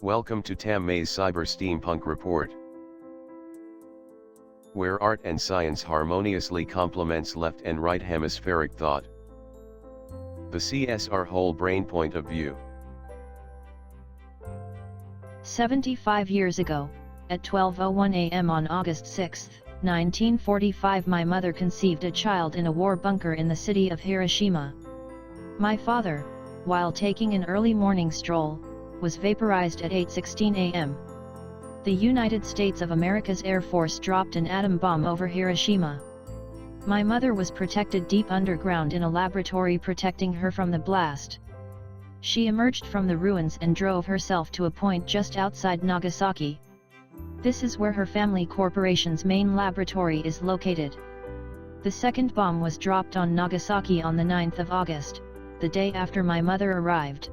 Welcome to Tame's Cyber Steampunk Report, where art and science harmoniously complements left and right hemispheric thought. The CSR whole brain point of view. 75 years ago, at 12:01 a.m. on August 6, 1945, my mother conceived a child in a war bunker in the city of Hiroshima. My father, while taking an early morning stroll, was vaporized at 8:16 a.m. The United States of America's Air Force dropped an atom bomb over Hiroshima. My mother was protected deep underground in a laboratory protecting her from the blast. She emerged from the ruins and drove herself to a point just outside Nagasaki. This is where her family corporation's main laboratory is located. The second bomb was dropped on Nagasaki on the 9th of August, the day after my mother arrived.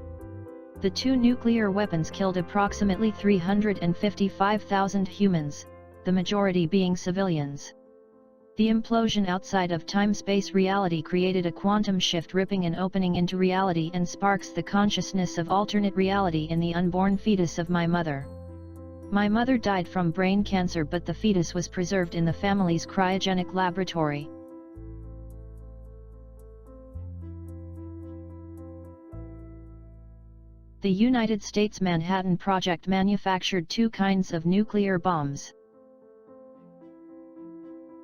The two nuclear weapons killed approximately 355,000 humans, the majority being civilians. The implosion outside of time-space reality created a quantum shift, ripping an opening into reality, and sparks the consciousness of alternate reality in the unborn fetus of my mother. My mother died from brain cancer, but the fetus was preserved in the family's cryogenic laboratory. The United States Manhattan Project manufactured two kinds of nuclear bombs.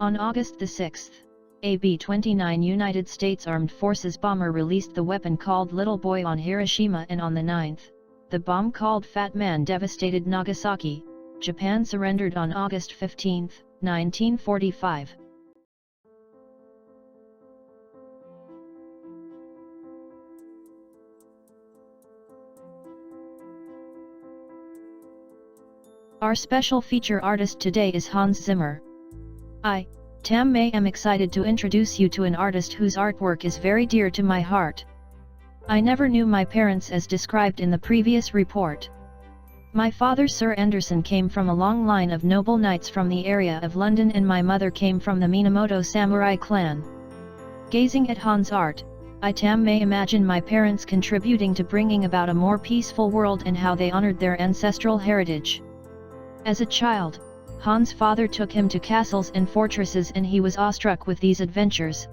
On August 6, a B-29 United States Armed Forces bomber released the weapon called Little Boy on Hiroshima, and on the 9th, the bomb called Fat Man devastated Nagasaki. Japan surrendered on August 15, 1945. Our special feature artist today is Hans Zimmer. I, Tame, am excited to introduce you to an artist whose artwork is very dear to my heart. I never knew my parents as described in the previous report. My father, Sir Anderson, came from a long line of noble knights from the area of London, and my mother came from the Minamoto samurai clan. Gazing at Hans' art, I may imagine my parents contributing to bringing about a more peaceful world and how they honored their ancestral heritage. As a child, Hans' father took him to castles and fortresses, and he was awestruck with these adventures.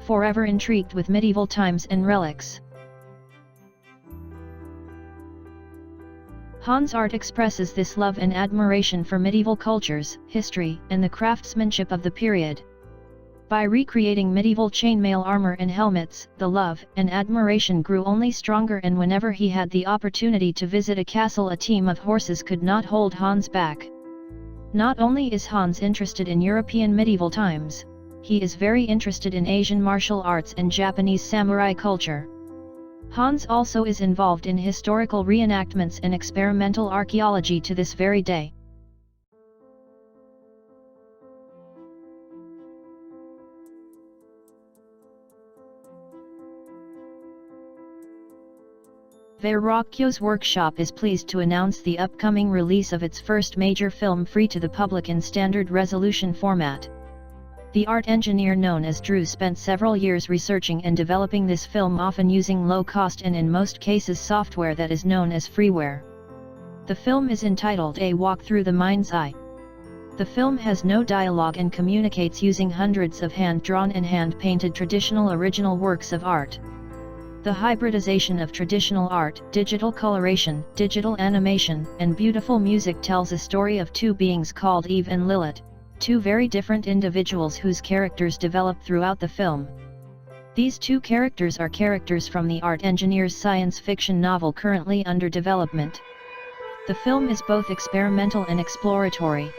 Forever intrigued with medieval times and relics, Hans' art expresses this love and admiration for medieval cultures, history, and the craftsmanship of the period. By recreating medieval chainmail armor and helmets, the love and admiration grew only stronger, and whenever he had the opportunity to visit a castle, a team of horses could not hold Hans back. Not only is Hans interested in European medieval times, he is very interested in Asian martial arts and Japanese samurai culture. Hans also is involved in historical reenactments and experimental archaeology to this very day. Verrocchio's workshop is pleased to announce the upcoming release of its first major film free to the public in standard resolution format. The art engineer known as Drew spent several years researching and developing this film, often using low-cost and in most cases software that is known as freeware. The film is entitled A Walk Through the Mind's Eye. The film has no dialogue and communicates using hundreds of hand-drawn and hand-painted traditional original works of art. The hybridization of traditional art, digital coloration, digital animation, and beautiful music tells a story of two beings called Eve and Lilith, two very different individuals whose characters develop throughout the film. These two characters are characters from the art engineer's science fiction novel currently under development. The film is both experimental and exploratory.